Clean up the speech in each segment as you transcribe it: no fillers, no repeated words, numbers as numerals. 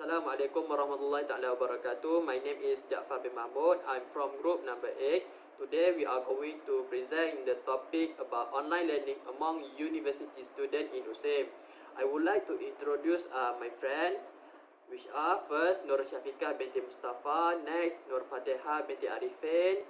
Assalamualaikum warahmatullahi ta'ala wabarakatuh. My name is Ja'far bin Mahmud. I'm from group number 8. Today we are going to present the topic about online learning among university students in USEM. I would like to introduce my friend, which are first Nur Syafiqah binti Mustafa, next Nur Fatihah binti Arifin,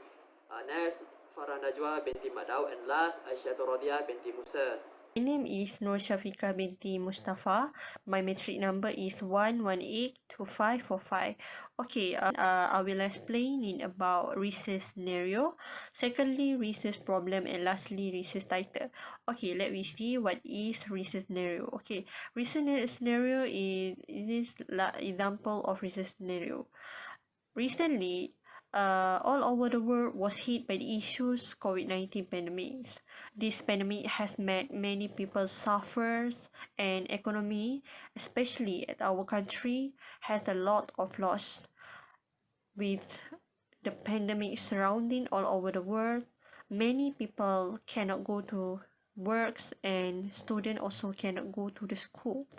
next Farah Najwa binti Madaw, and last Aisyah Rodiah binti Musa. My name is Nur Syafiqah binti Mustafa. My metric number is 1182545. Okay, I will explain it about research scenario. Secondly, research problem, and lastly, research title. Okay, let me see what is research scenario. Okay, research scenario is example of research scenario. Recently, all over the world was hit by the issues COVID-19 pandemic. This pandemic has made many people suffer, and economy, especially at our country, has a lot of loss. With the pandemic surrounding all over the world, many people cannot go to works, and students also cannot go to the schools.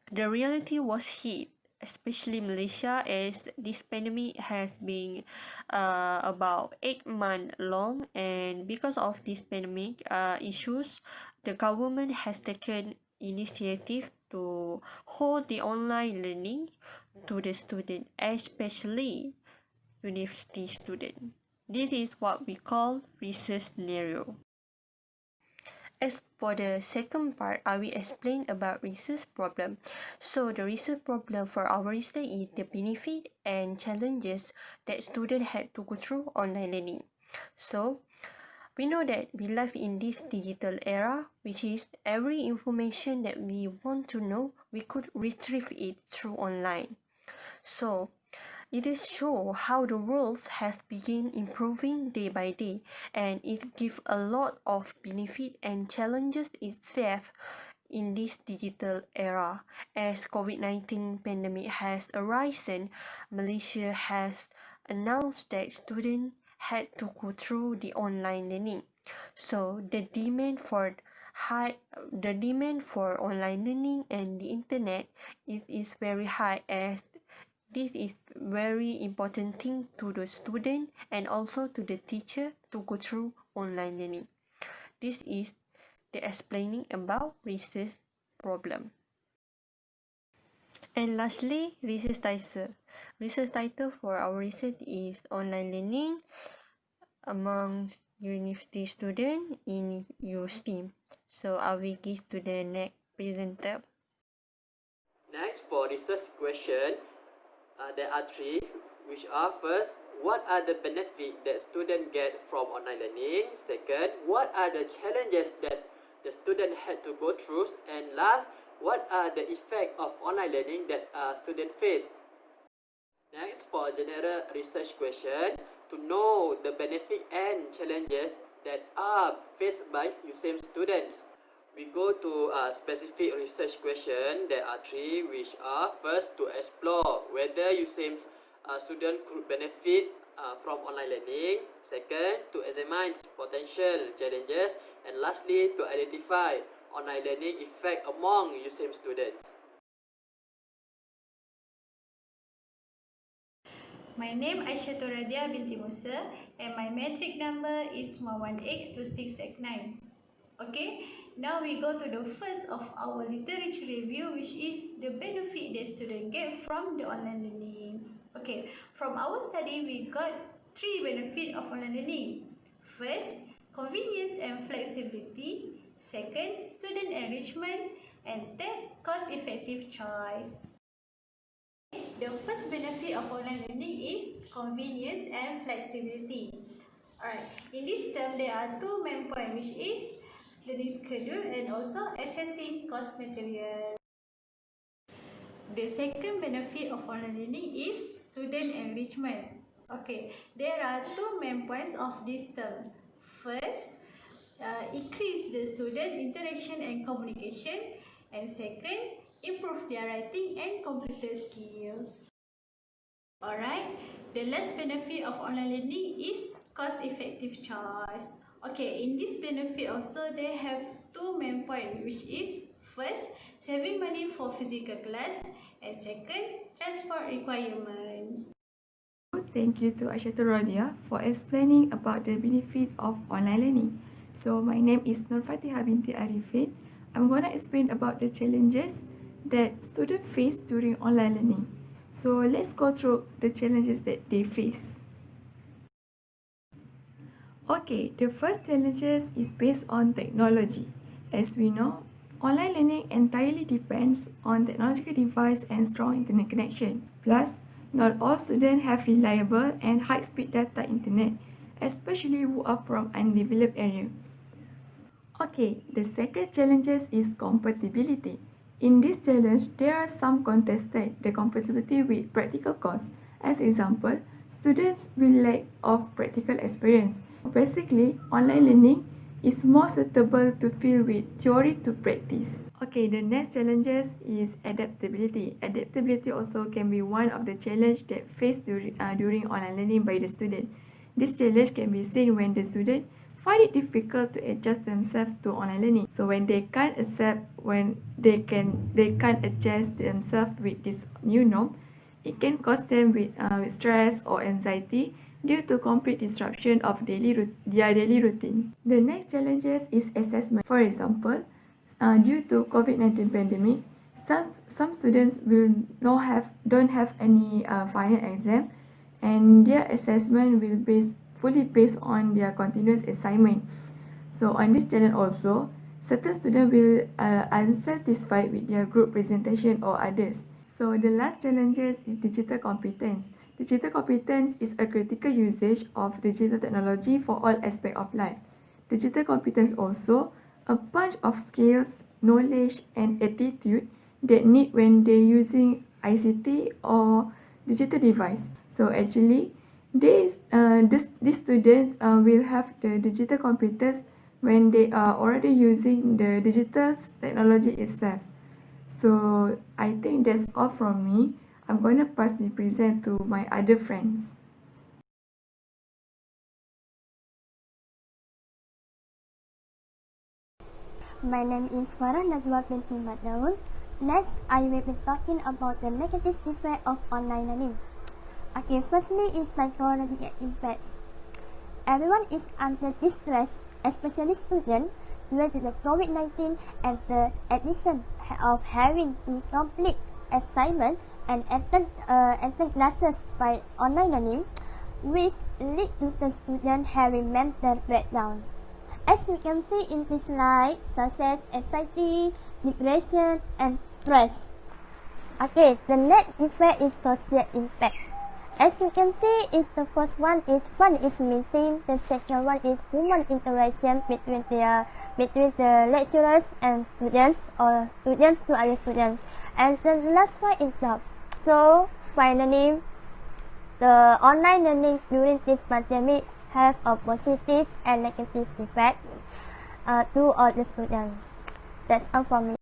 The reality was hit, especially Malaysia, as this pandemic has been about 8 months long, and because of this pandemic issues, the government has taken initiative to hold the online learning to the student, especially university student. This is what we call research scenario. As for the second part, I will explain about research problem. So the research problem for our research is the benefit and challenges that students had to go through online learning. So we know that we live in this digital era, which is every information that we want to know, we could retrieve it through online. So it is show how the world has begun improving day by day, and it gives a lot of benefit and challenges itself in this digital era. As COVID-19 pandemic has arisen, Malaysia has announced that students had to go through the online learning. So the demand for online learning and the internet is very high, as this is very important thing to the student and also to the teacher to go through online learning. This is the explaining about research problem. And lastly, research title. Research title for our research is online learning among university students in USTEAM. So I will give to the next presenter. Next, for research question, there are three, which are first, what are the benefits that students get from online learning? Second, what are the challenges that the student had to go through? And last, what are the effects of online learning that students face? Next, for general research question, to know the benefit and challenges that are faced by USEM students. We go to a specific research question. There are three, which are first, to explore whether USEM student could benefit from online learning. Second, to examine potential challenges. And lastly, to identify online learning effect among USEM students. My name is Aisyah Rodiah binti Musa, and my metric number is 1182689. Okay, now we go to the first of our literature review, which is the benefit that students get from the online learning. Okay, from our study, we got three benefits of online learning. First, convenience and flexibility. Second, student enrichment. And third, cost-effective choice. The first benefit of online learning is convenience and flexibility. Alright, in this term, there are two main points, which is learning schedule and also accessing course material. The second benefit of online learning is student enrichment. Okay, there are two main points of this term. First, increase the student interaction and communication, and second, improve their writing and computer skills. Alright, the last benefit of online learning is cost-effective choice. Okay, in this benefit also they have two main points, which is first, saving money for physical class, And second, transport requirement. Thank you to Aisyatul Radia for explaining about the benefit of online learning. So my name is Nur Fatihah binti Arifin. I'm going to explain about the challenges that students face during online learning. So let's go through the challenges that they face. Okay, the first challenges is based on technology. As we know, online learning entirely depends on technological device and strong internet connection. Plus, not all students have reliable and high-speed data internet, especially who are from undeveloped areas. Okay, the second challenge is compatibility. In this challenge, there are some contested the compatibility with practical course. As example, students will lack of practical experience. Basically, online learning is more suitable to fill with theory to practice. Okay, the next challenges is adaptability. Adaptability also can be one of the challenge that faced during online learning by the student. This challenge can be seen when the student find it difficult to adjust themselves to online learning. So when they can't adjust themselves with this new norm, it can cause them with stress or anxiety due to complete disruption of their daily routine. The next challenges is assessment. For example, due to COVID-19 pandemic, some students don't have any final exam, and their assessment will fully based on their continuous assignment. So on this challenge also, certain students will unsatisfied with their group presentation or others. So the last challenges is digital competence. Digital competence is a critical usage of digital technology for all aspects of life. Digital competence also a bunch of skills, knowledge, and attitude that need when they using ICT or digital device. So actually, these students will have the digital competence when they are already using the digital technology itself. So I think that's all from me. I'm going to pass the present to my other friends. My name is Farah Najwa binti Madnaun. Next, I will be talking about the negative effect of online learning. Okay, firstly is psychological impacts. Everyone is under distress, especially students, due to the COVID-19 and the addition of having to complete assignments and attend classes by online learning, which lead to the student having mental breakdown. As you can see in this slide, such as anxiety, depression, and stress. Okay, the next effect is social impact. As you can see, the first one is fun is missing. The second one is human interaction between the lecturers and students, or students to other students. And the last one is job. So finally, the online learning during this pandemic have a positive and negative effect to all the students. That's all from me.